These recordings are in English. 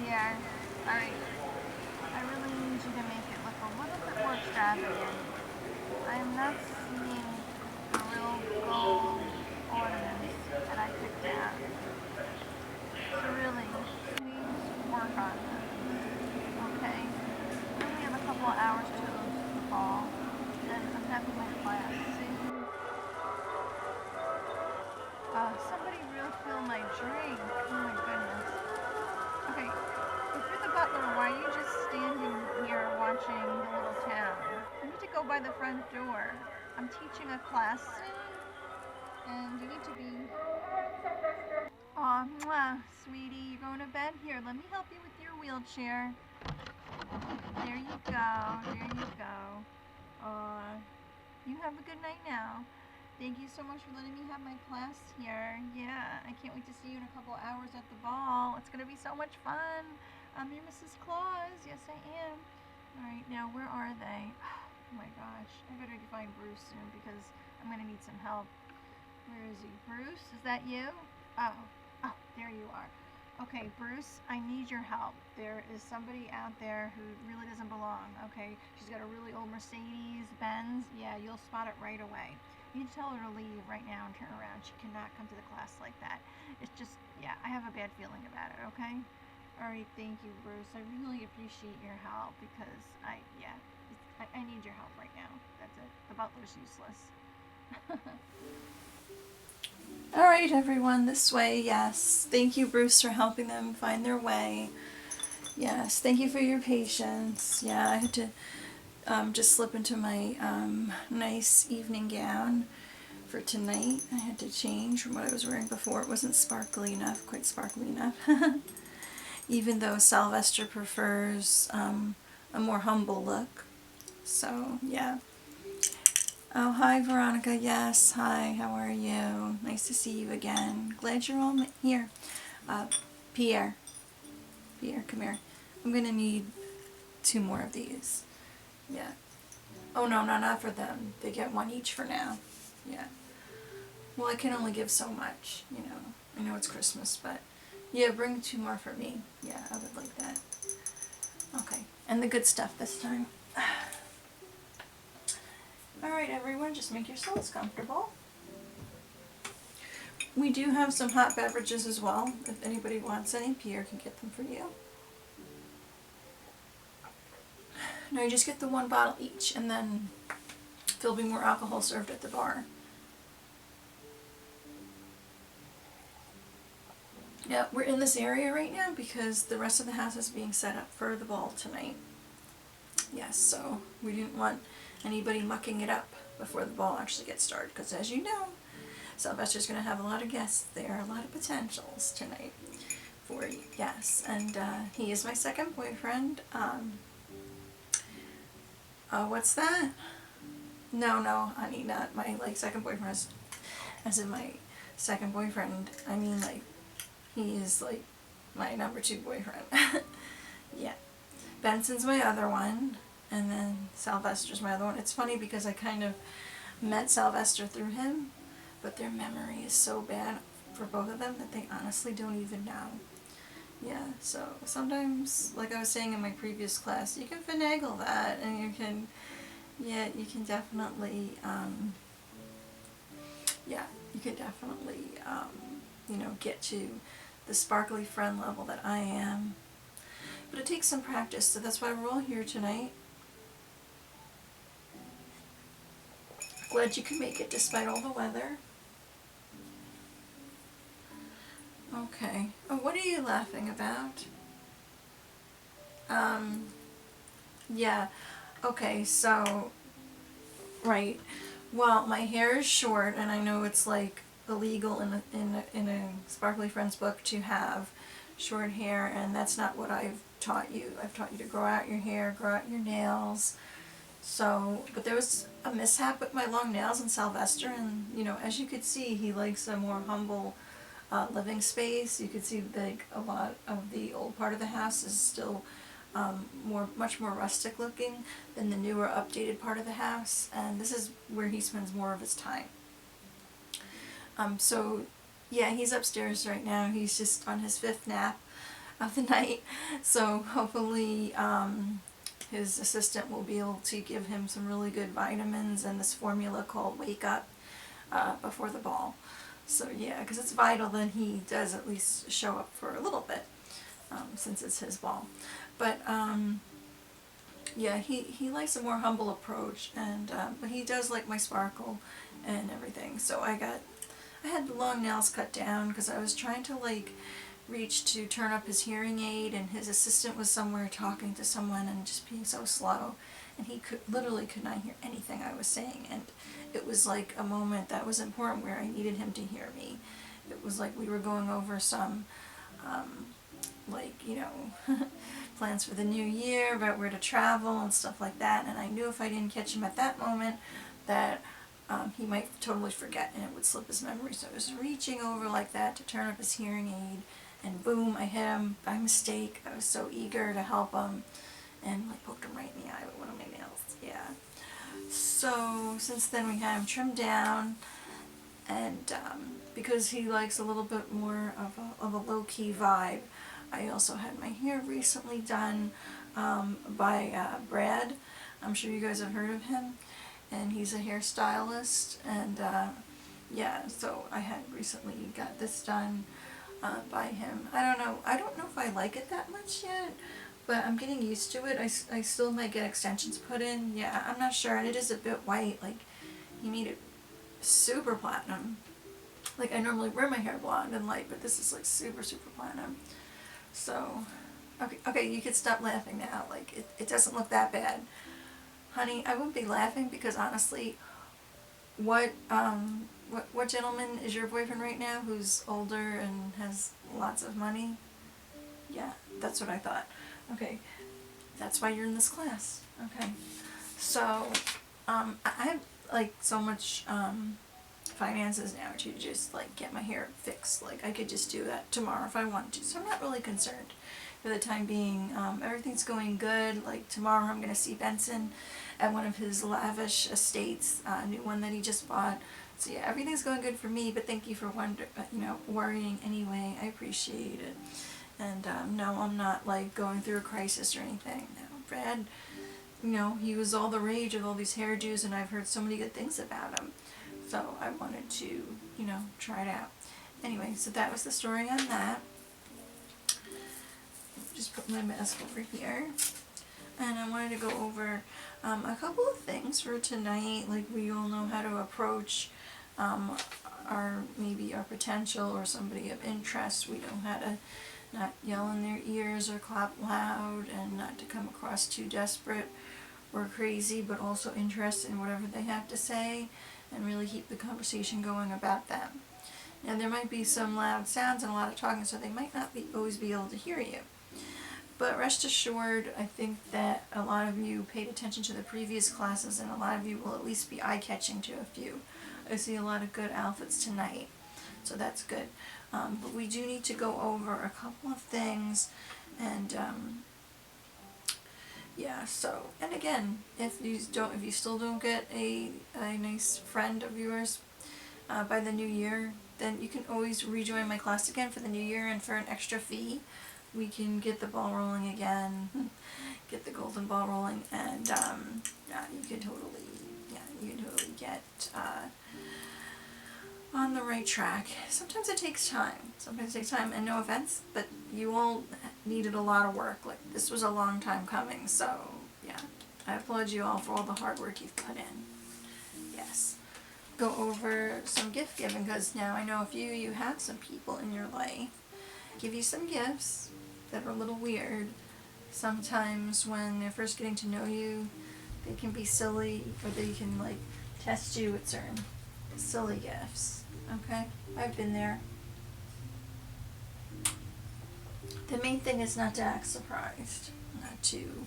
Yeah. Alright. I really need you to make it look a little bit more extravagant. I am not seeing the real gold ornaments that I picked out. So really, please work on them. Okay? We only have a couple of hours till the ball. And I'm having my class. See? Somebody refill my drink. Oh my goodness. Okay, if you're the butler, why are you just standing here watching the little town? You need to go by the front door. I'm teaching a class soon, and you need to be. Aw, mwah, sweetie, you're going to bed? Here, let me help you with your wheelchair. There you go, there you go. Aw, you have a good night now. Thank you so much for letting me have my class here. Yeah, I can't wait to see you in a couple hours at the ball. It's going to be so much fun. I'm your Mrs. Claus. Yes, I am. All right, now where are they? Oh my gosh, I better find Bruce soon because I'm going to need some help. Where is he? Bruce, is that you? Oh, oh, there you are. Okay, Bruce, I need your help. There is somebody out there who really doesn't belong, okay? She's got a really old Mercedes Benz. Yeah, you'll spot it right away. You need to tell her to leave right now and turn around. She cannot come to the class like that. It's just, yeah, I have a bad feeling about it, okay? All right, thank you, Bruce. I really appreciate your help because I need your help right now. That's it. The butler's useless. All right, everyone, this way, yes. Thank you, Bruce, for helping them find their way. Yes, thank you for your patience. Yeah, I had to just slip into my nice evening gown for tonight. I had to change from what I was wearing before. It wasn't sparkly enough, quite sparkly enough. Even though Sylvester prefers a more humble look. So, yeah. Oh, hi, Veronica. Yes, hi. How are you? Nice to see you again. Glad you're all here. Uh, Pierre. Pierre, come here. I'm going to need 2 more of these. Yeah. Oh, no, not for them. They get 1 each for now. Yeah. Well, I can only give so much, you know. I know it's Christmas, but yeah, bring 2 more for me. Yeah, I would like that. Okay. And the good stuff this time. Alright, everyone, just make yourselves comfortable. We do have some hot beverages as well. If anybody wants any, Pierre can get them for you. No, you just get the 1 bottle each, and then there'll be more alcohol served at the bar. Yeah, we're in this area right now because the rest of the house is being set up for the ball tonight. Yes, so we didn't want anybody mucking it up before the ball actually gets started, because as you know, Sylvester's going to have a lot of guests there, a lot of potentials tonight for you. Yes, and he is my second boyfriend. What's that? No, honey, not my second boyfriend. As in my second boyfriend, I mean he is my number 2 boyfriend. Yeah, Benson's my other one, and then Sylvester's my other one. It's funny because I kind of met Sylvester through him, but their memory is so bad for both of them that they honestly don't even know. Yeah, so sometimes, like I was saying in my previous class, you can finagle that, and you can definitely, get to the sparkly friend level that I am. But it takes some practice, so that's why we're all here tonight. Glad you can make it despite all the weather. Okay. Oh, what are you laughing about? Yeah. Okay, so, right. Well, my hair is short, and I know it's illegal in a Sparkly Friends book to have short hair, and that's not what I've taught you. I've taught you to grow out your hair, grow out your nails. So, but there was a mishap with my long nails in Sylvester, and as you could see, he likes a more humble living space. You could see a lot of the old part of the house is still much more rustic looking than the newer updated part of the house, and this is where he spends more of his time. So yeah, he's upstairs right now. He's just on his 5th nap. of the night. So hopefully his assistant will be able to give him some really good vitamins and this formula called Wake Up before the ball. So yeah, because it's vital that he does at least show up for a little bit since it's his ball. But yeah, he likes a more humble approach, and but he does like my sparkle and everything. So I had the long nails cut down because I was trying to like reach to turn up his hearing aid, and his assistant was somewhere talking to someone and just being so slow, and he literally could not hear anything I was saying. And it was like a moment that was important where I needed him to hear me. It was like we were going over some like, you know, plans for the new year, about where to travel and stuff like that, and I knew if I didn't catch him at that moment that he might totally forget and it would slip his memory. So I was reaching over like that to turn up his hearing aid, and boom, I hit him by mistake. I was so eager to help him, and like poked him right in the eye with one of my nails. Yeah. So since then we had him trimmed down, and because he likes a little bit more of a low-key vibe, I also had my hair recently done by Brad. I'm sure you guys have heard of him, and he's a hairstylist, and yeah, so I had recently got this done by him. I don't know if I like it that much yet, but I'm getting used to it. I still might get extensions put in. Yeah, I'm not sure, and it is a bit white. Like, he made it super platinum. Like, I normally wear my hair blonde and light, but this is like super platinum. So, okay, you can stop laughing now. Like, it doesn't look that bad. Honey, I wouldn't be laughing because honestly, what gentleman is your boyfriend right now who's older and has lots of money? Yeah, that's what I thought. Okay, that's why you're in this class. Okay, so I have like so much finances now to just like get my hair fixed. Like, I could just do that tomorrow if I wanted to. So I'm not really concerned for the time being. Everything's going good. Like, tomorrow I'm gonna see Benson at one of his lavish estates, a new one that he just bought. So yeah, everything's going good for me. But thank you for worrying anyway. I appreciate it. And no, I'm not like going through a crisis or anything. No, Brad, he was all the rage with all these hairdos, and I've heard so many good things about him. So I wanted to, try it out. Anyway, so that was the story on that. Just put my mask over here. And I wanted to go over a couple of things for tonight. Like, we all know how to approach maybe our potential or somebody of interest. We know how to not yell in their ears or clap loud, and not to come across too desperate or crazy, but also interested in whatever they have to say, and really keep the conversation going about them. Now, there might be some loud sounds and a lot of talking, so they might not always be able to hear you. But rest assured, I think that a lot of you paid attention to the previous classes, and a lot of you will at least be eye-catching to a few. I see a lot of good outfits tonight, so that's good. But we do need to go over a couple of things, and yeah. So, and again, if you still don't get a nice friend of yours by the new year, then you can always rejoin my class again for the new year, and for an extra fee, we can get the ball rolling again, get the golden ball rolling, and you can totally get on the right track. Sometimes it takes time, and no offense, but you all needed a lot of work. Like, this was a long time coming, so yeah, I applaud you all for all the hard work you've put in. Yes. Go over some gift giving, because now I know a few of you have some people in your life give you some gifts that are a little weird. Sometimes when they're first getting to know you, they can be silly, or they can like test you with certain silly gifts. Okay? I've been there. The main thing is not to act surprised, not to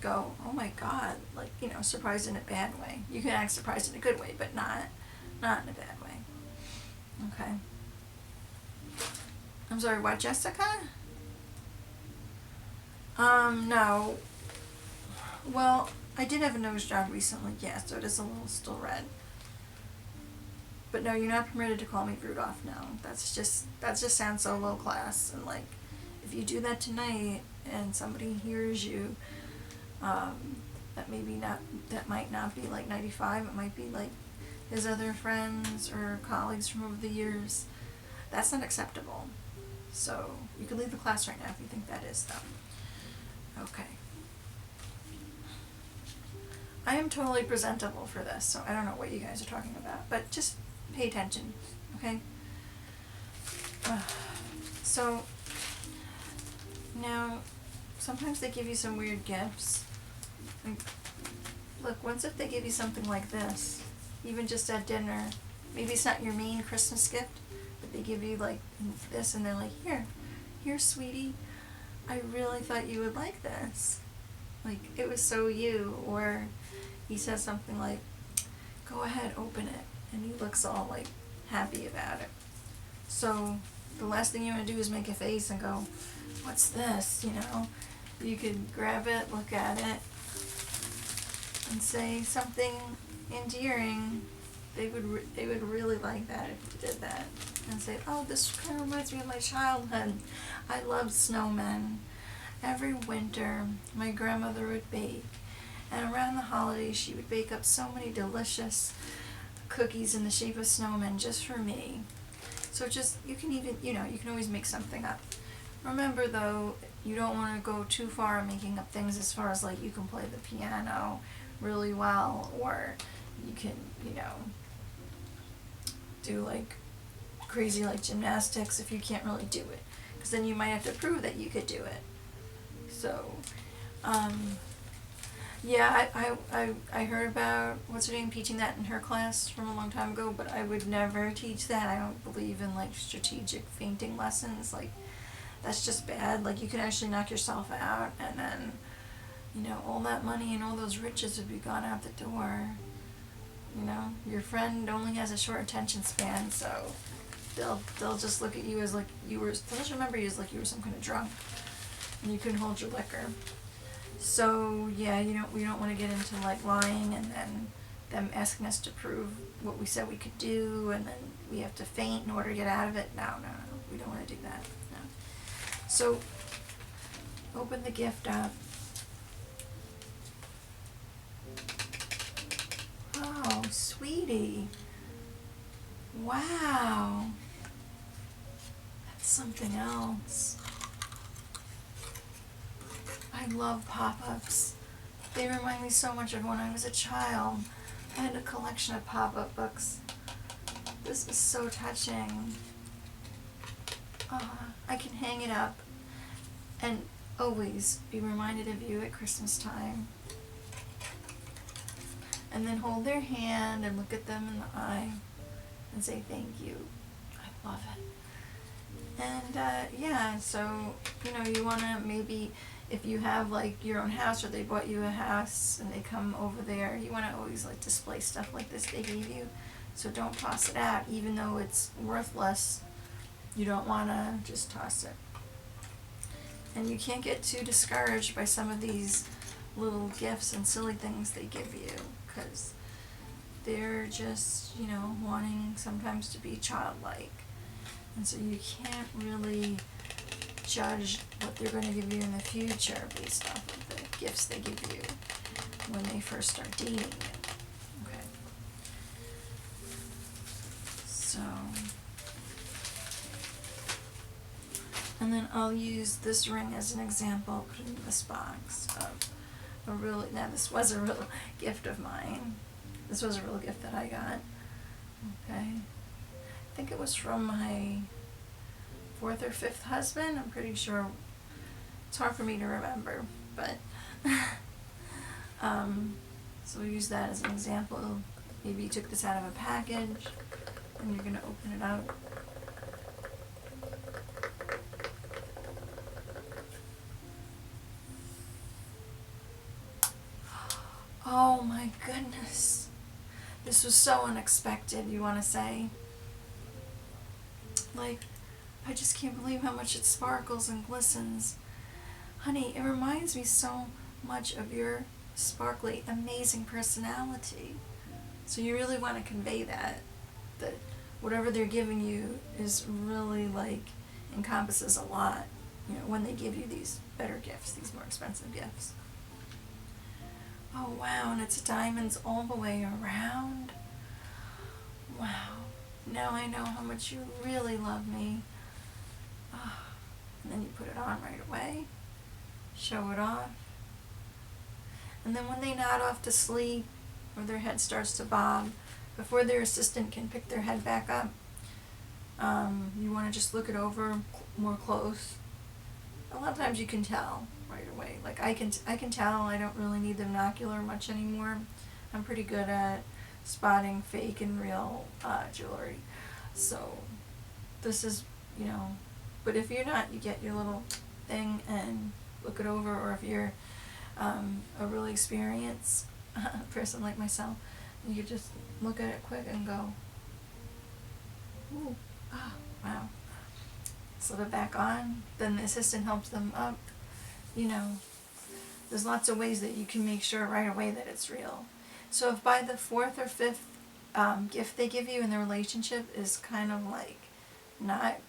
go, oh my god, like, surprised in a bad way. You can act surprised in a good way, but not in a bad way. Okay? I'm sorry, what, Jessica? No. Well, I did have a nose job recently, yeah, so it is a little still red. But no, you're not permitted to call me Rudolph, no. That just sounds so low class, and like, if you do that tonight and somebody hears you, that might not be like 95, it might be like his other friends or colleagues from over the years, that's not acceptable. So you can leave the class right now if you think that is, though. Okay. I am totally presentable for this, so I don't know what you guys are talking about, but just pay attention, okay? So, now, sometimes they give you some weird gifts. Like, look, once if they give you something like this, even just at dinner, maybe it's not your main Christmas gift, but they give you like this and they're like, here sweetie, I really thought you would like this. Like, it was so you. Or he says something like, go ahead, open it, and he looks all like happy about it. So the last thing you want to do is make a face and go, what's this, you know? You could grab it, look at it, and say something endearing. They would really like that if you did that. And say, oh, this kind of reminds me of my childhood. I loved snowmen. Every winter, my grandmother would bake. And around the holidays, she would bake up so many delicious cookies in the shape of snowmen just for me. So just, you can even, you can always make something up. Remember though, you don't want to go too far in making up things as far as like you can play the piano really well, or you can, do like crazy like gymnastics if you can't really do it. Because then you might have to prove that you could do it. So, yeah, I heard about, what's her name, teaching that in her class from a long time ago, but I would never teach that. I don't believe in like strategic fainting lessons. Like, that's just bad. Like, you can actually knock yourself out, and then, all that money and all those riches would be gone out the door. Your friend only has a short attention span, so they'll just look at you as like they'll just remember you as like you were some kind of drunk, and you couldn't hold your liquor. So yeah, we don't want to get into like lying and then them asking us to prove what we said we could do, and then we have to faint in order to get out of it. No, we don't want to do that. No. So open the gift up. Oh, sweetie. Wow. That's something else. I love pop-ups. They remind me so much of when I was a child. I had a collection of pop-up books. This is so touching. I can hang it up and always be reminded of you at Christmas time. And then hold their hand and look at them in the eye and say thank you. I love it. And yeah, so you want to maybe, if you have like your own house or they bought you a house and they come over there, you want to always like display stuff like this they gave you. So don't toss it out, even though it's worthless. You don't want to just toss it. And you can't get too discouraged by some of these little gifts and silly things they give you, because they're just, wanting sometimes to be childlike. And so you can't really judge what they're going to give you in the future based off of the gifts they give you when they first start dating you. Okay. So, and then I'll use this ring as an example, put it in this box of this was a real gift of mine. This was a real gift that I got. Okay. I think it was from my 4th or 5th husband. I'm pretty sure. It's hard for me to remember, but so we'll use that as an example. Maybe you took this out of a package and you're going to open it up. Oh my goodness. This was so unexpected, you want to say? Like, I just can't believe how much it sparkles and glistens. Honey, it reminds me so much of your sparkly, amazing personality. So you really want to convey that whatever they're giving you is really like encompasses a lot. when they give you these better gifts, these more expensive gifts. Oh wow, and it's diamonds all the way around. Wow. Now I know how much you really love me. Oh. And then you put it on right away. Show it off. And then when they nod off to sleep, or their head starts to bob, before their assistant can pick their head back up, you want to just look it over more close. A lot of times you can tell right away. Like I can tell. I don't really need the binocular much anymore. I'm pretty good at spotting fake and real jewelry. So this is, but if you're not, you get your little thing and look it over. Or if you're a really experienced person like myself, you could just look at it quick and go, ooh, oh, wow. Slip it back on. Then the assistant helps them up. There's lots of ways that you can make sure right away that it's real. So if by the fourth or fifth gift they give you in the relationship is kind of like not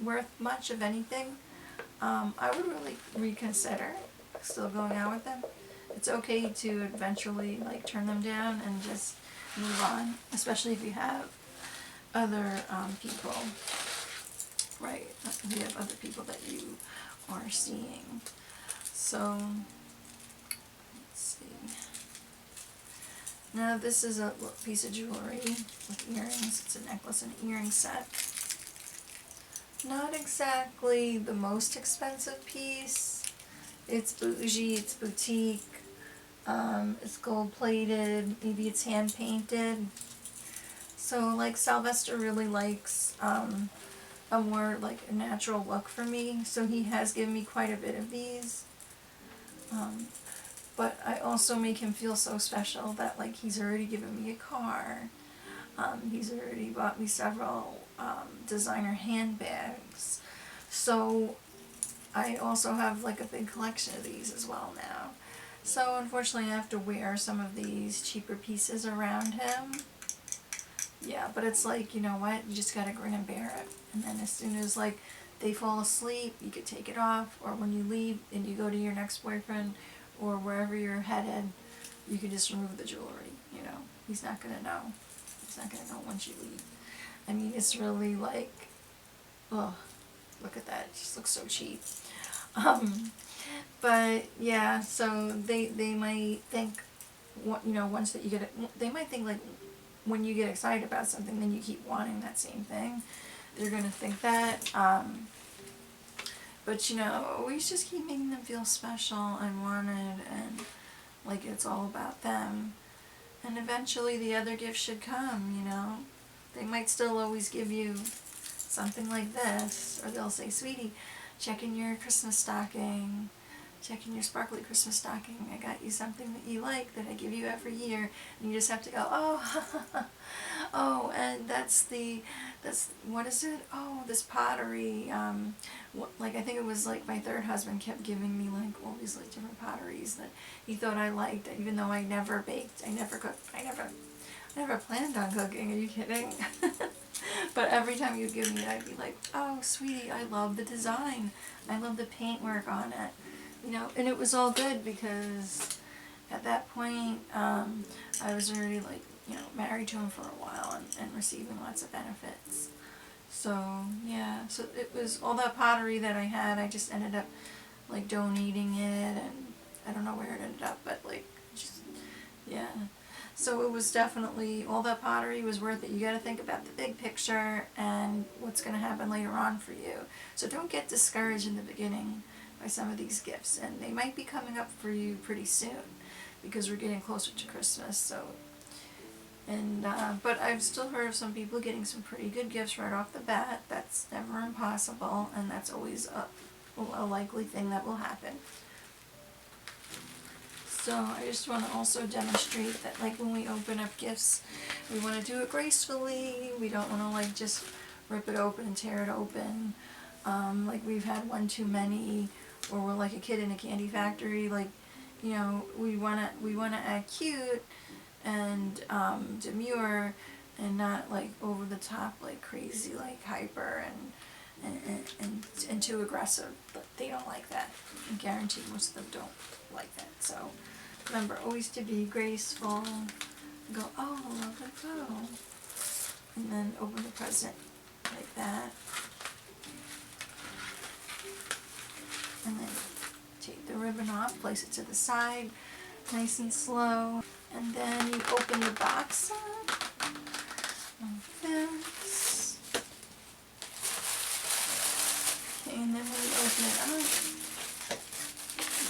worth much of anything, I would really reconsider still going out with them. It's okay to eventually turn them down and just move on, especially if you have other people, right? If you have other people that you are seeing. So, let's see. Now this is a piece of jewelry with earrings. It's a necklace and earring set. Not exactly the most expensive piece. It's bougie, it's boutique, it's gold plated, maybe it's hand painted. So Sylvester really likes a more a natural look for me, so he has given me quite a bit of these. But I also make him feel so special that he's already given me a car. He's already bought me several designer handbags. So I also have a big collection of these as well now. So unfortunately I have to wear some of these cheaper pieces around him. Yeah, but it's you know what, you just gotta grin and bear it. And then as soon as they fall asleep, you could take it off, or when you leave and you go to your next boyfriend or wherever you're headed, you can just remove the jewelry, He's not gonna know. He's not gonna know once you leave. I mean, it's really oh, look at that, it just looks so cheap. But yeah, so they might think, once that you get it, they might think when you get excited about something, then you keep wanting that same thing. They're gonna think that. But always just keep making them feel special and wanted, and it's all about them. And eventually the other gifts should come. They might still always give you something like this, or they'll say, sweetie, check in your Christmas stocking. Check in your sparkly Christmas stocking. I got you something that you like that I give you every year. And you just have to go, oh, oh, and that's what is it? Oh, this pottery. I think it was my third husband kept giving me all these different potteries that he thought I liked, even though I never baked, I never cooked, I never planned on cooking. Are you kidding? But every time you'd give me it, I'd be like, oh, sweetie, I love the design. I love the paintwork on it. And it was all good because at that point, I was already married to him for a while and receiving lots of benefits. So yeah, so it was all that pottery that I had, I just ended up donating it, and I don't know where it ended up, but just, yeah. So it was definitely, all that pottery was worth it. You got to think about the big picture and what's going to happen later on for you. So don't get discouraged in the beginning by some of these gifts, and they might be coming up for you pretty soon because we're getting closer to Christmas. So, and but I've still heard of some people getting some pretty good gifts right off the bat. That's never impossible, and that's always a likely thing that will happen. So I just want to also demonstrate that when we open up gifts, we want to do it gracefully. We don't want to just rip it open and tear it open. We've had one too many, or we're like a kid in a candy factory. We wanna act cute and demure, and not over the top, crazy, hyper, and and too aggressive, but they don't like that. I guarantee most of them don't like that. So remember always to be graceful. Go, oh, let go. And then open the present like that. And then take the ribbon off, place it to the side, nice and slow. And then you open the box up, like this. Okay, and then when you open it up,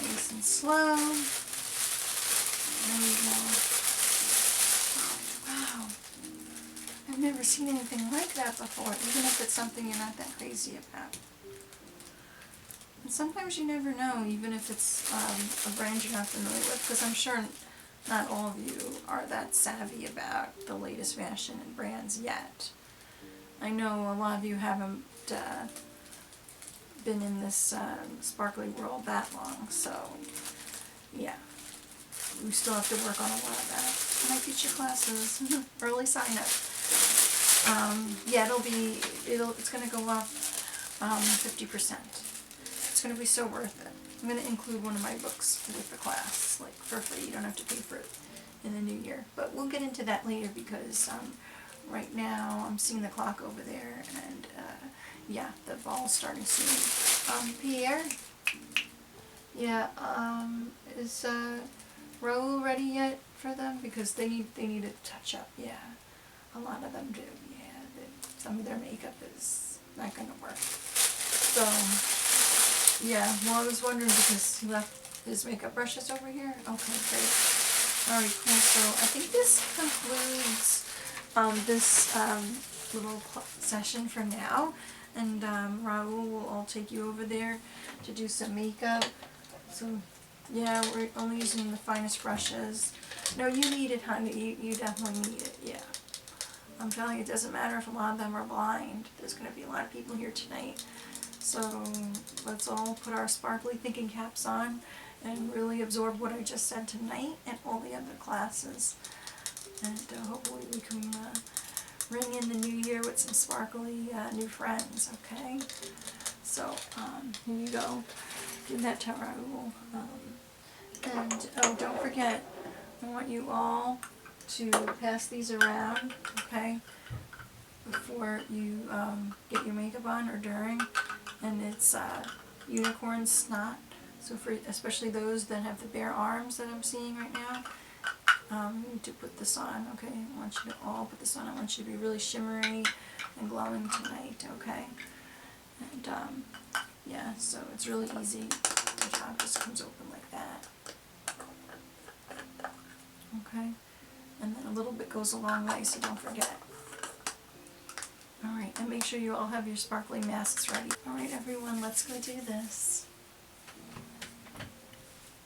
nice and slow. There you go. Oh, wow. I've never seen anything like that before, even if it's something you're not that crazy about. And sometimes you never know, even if it's a brand you're not familiar with, because I'm sure not all of you are that savvy about the latest fashion and brands yet. I know a lot of you haven't been in this sparkly world that long, so yeah. We still have to work on a lot of that. My future classes, early sign up. Yeah, it's gonna go up 50%. It's gonna be so worth it. I'm gonna include one of my books with the class, like for free. You don't have to pay for it in the new year. But we'll get into that later because right now I'm seeing the clock over there, and yeah, the ball's starting soon. Pierre, yeah, is Raoul ready yet for them? Because they need a touch up. Yeah, a lot of them do. Yeah, some of their makeup is not gonna work. So. Yeah, well I was wondering because he left his makeup brushes over here. Okay, great. Alright, cool. So I think this concludes this little session for now. And Raoul will all take you over there to do some makeup. So yeah, we're only using the finest brushes. No, you need it, honey. You definitely need it, yeah. I'm telling you, it doesn't matter if a lot of them are blind. There's going to be a lot of people here tonight. So let's all put our sparkly thinking caps on and really absorb what I just said tonight and all the other classes. And hopefully we can ring in the new year with some sparkly new friends, okay? So here you go. Give that to Raoul. And oh, don't forget, I want you all to pass these around, okay? Before you get your makeup on or during. And it's unicorn snot, so for especially those that have the bare arms that I'm seeing right now, you need to put this on, okay? I want you to all put this on. I want you to be really shimmery and glowing tonight, okay? And yeah, so it's really easy. The top just comes open like that, okay? And then a little bit goes a long way, so don't forget. Alright, and make sure you all have your sparkly masks ready. Alright everyone, let's go do this.